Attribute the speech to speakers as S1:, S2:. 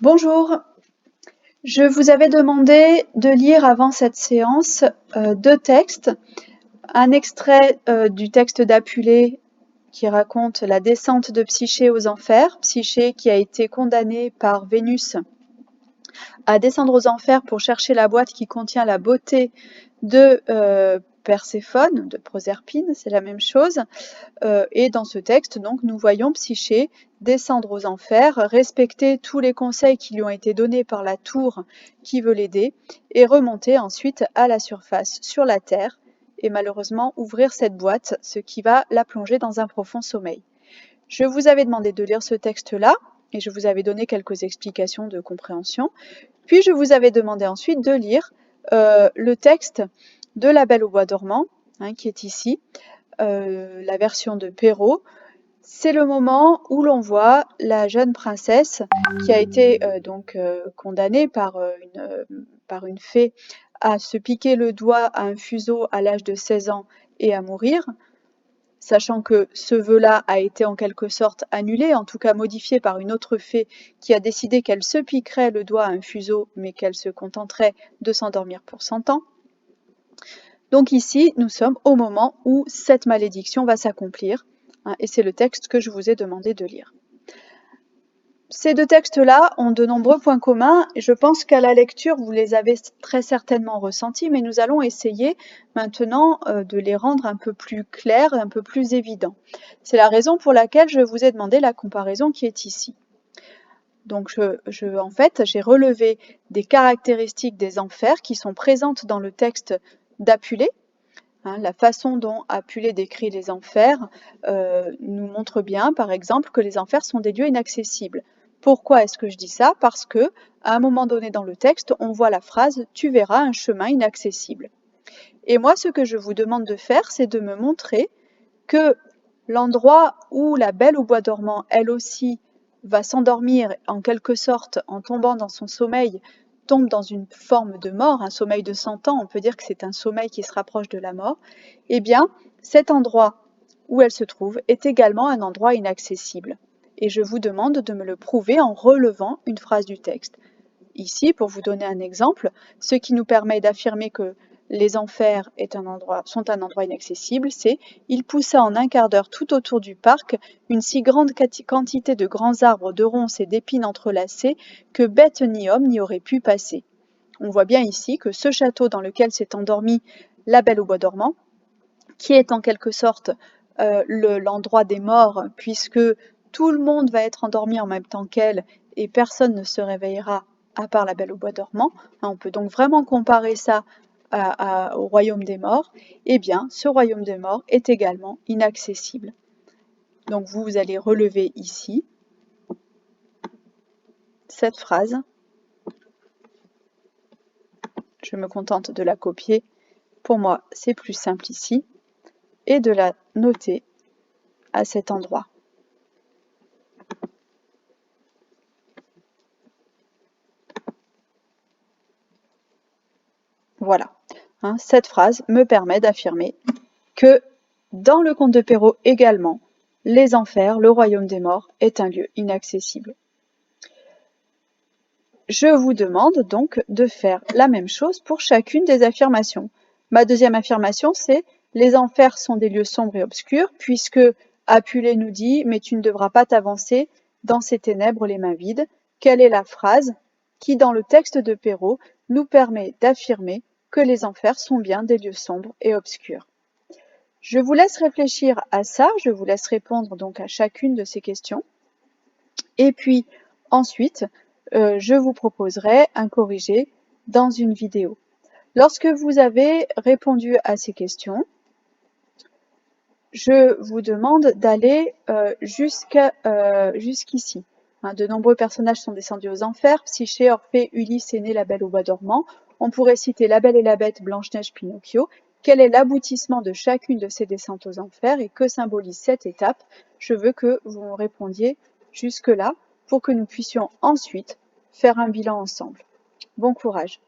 S1: Bonjour, je vous avais demandé de lire avant cette séance deux textes. Un extrait du texte d'Apulée qui raconte la descente de Psyché aux enfers, Psyché qui a été condamnée par Vénus à descendre aux enfers pour chercher la boîte qui contient la beauté de Perséphone, de Proserpine, c'est la même chose. Et dans ce texte, donc, nous voyons Psyché descendre aux enfers, respecter tous les conseils qui lui ont été donnés par la tour qui veut l'aider, et remonter ensuite à la surface, sur la terre, et malheureusement ouvrir cette boîte, ce qui va la plonger dans un profond sommeil. Je vous avais demandé de lire ce texte-là, et je vous avais donné quelques explications de compréhension, puis je vous avais demandé ensuite de lire le texte de La Belle au bois dormant, qui est ici, la version de Perrault. C'est le moment où l'on voit la jeune princesse qui a été condamnée par une fée à se piquer le doigt à un fuseau à l'âge de 16 ans et à mourir, sachant que ce vœu-là a été en quelque sorte annulé, en tout cas modifié par une autre fée qui a décidé qu'elle se piquerait le doigt à un fuseau, mais qu'elle se contenterait de s'endormir pour 100 ans. Donc ici, nous sommes au moment où cette malédiction va s'accomplir, et c'est le texte que je vous ai demandé de lire. Ces deux textes-là ont de nombreux points communs, et je pense qu'à la lecture, vous les avez très certainement ressentis, mais nous allons essayer maintenant de les rendre un peu plus clairs, un peu plus évidents. C'est la raison pour laquelle je vous ai demandé la comparaison qui est ici. Donc en fait, j'ai relevé des caractéristiques des enfers qui sont présentes dans le texte d'Apulée. La façon dont Apulée décrit les enfers nous montre bien, par exemple, que les enfers sont des lieux inaccessibles. Pourquoi est-ce que je dis ça? Parce que, à un moment donné dans le texte, on voit la phrase « Tu verras un chemin inaccessible ». Et moi, ce que je vous demande de faire, c'est de me montrer que l'endroit où la Belle au bois dormant, elle aussi, va s'endormir en quelque sorte en tombant dans son sommeil, tombe dans une forme de mort, un sommeil de 100 ans, on peut dire que c'est un sommeil qui se rapproche de la mort, eh bien, cet endroit où elle se trouve est également un endroit inaccessible. Et je vous demande de me le prouver en relevant une phrase du texte. Ici, pour vous donner un exemple, ce qui nous permet d'affirmer que les enfers sont un endroit inaccessible, c'est « Il poussa en un quart d'heure tout autour du parc une si grande quantité de grands arbres, de ronces et d'épines entrelacées que bête ni homme n'y aurait pu passer. » On voit bien ici que ce château dans lequel s'est endormie la Belle au bois dormant, qui est en quelque sorte l'endroit des morts, puisque tout le monde va être endormi en même temps qu'elle et personne ne se réveillera à part la Belle au bois dormant. On peut donc vraiment comparer ça au royaume des morts. Eh bien, ce royaume des morts est également inaccessible. Donc vous allez relever ici cette phrase. Je me contente de la copier. Pour moi, c'est plus simple ici. Et de la noter à cet endroit. Voilà, cette phrase me permet d'affirmer que dans le conte de Perrault également, les enfers, le royaume des morts, est un lieu inaccessible. Je vous demande donc de faire la même chose pour chacune des affirmations. Ma deuxième affirmation, c'est « Les enfers sont des lieux sombres et obscurs » puisque Apulée nous dit « Mais tu ne devras pas t'avancer dans ces ténèbres les mains vides ». Quelle est la phrase qui, dans le texte de Perrault, nous permet d'affirmer que les enfers sont bien des lieux sombres et obscurs? Je vous laisse réfléchir à ça, je vous laisse répondre donc à chacune de ces questions. Et puis ensuite, je vous proposerai un corrigé dans une vidéo. Lorsque vous avez répondu à ces questions, je vous demande d'aller jusqu'ici. De nombreux personnages sont descendus aux enfers, Psyché, Orphée, Ulysse, Énée, la Belle au bois dormant. On pourrait citer La Belle et la Bête, Blanche-Neige, Pinocchio. Quel est l'aboutissement de chacune de ces descentes aux enfers et que symbolise cette étape? Je veux que vous me répondiez jusque-là pour que nous puissions ensuite faire un bilan ensemble. Bon courage!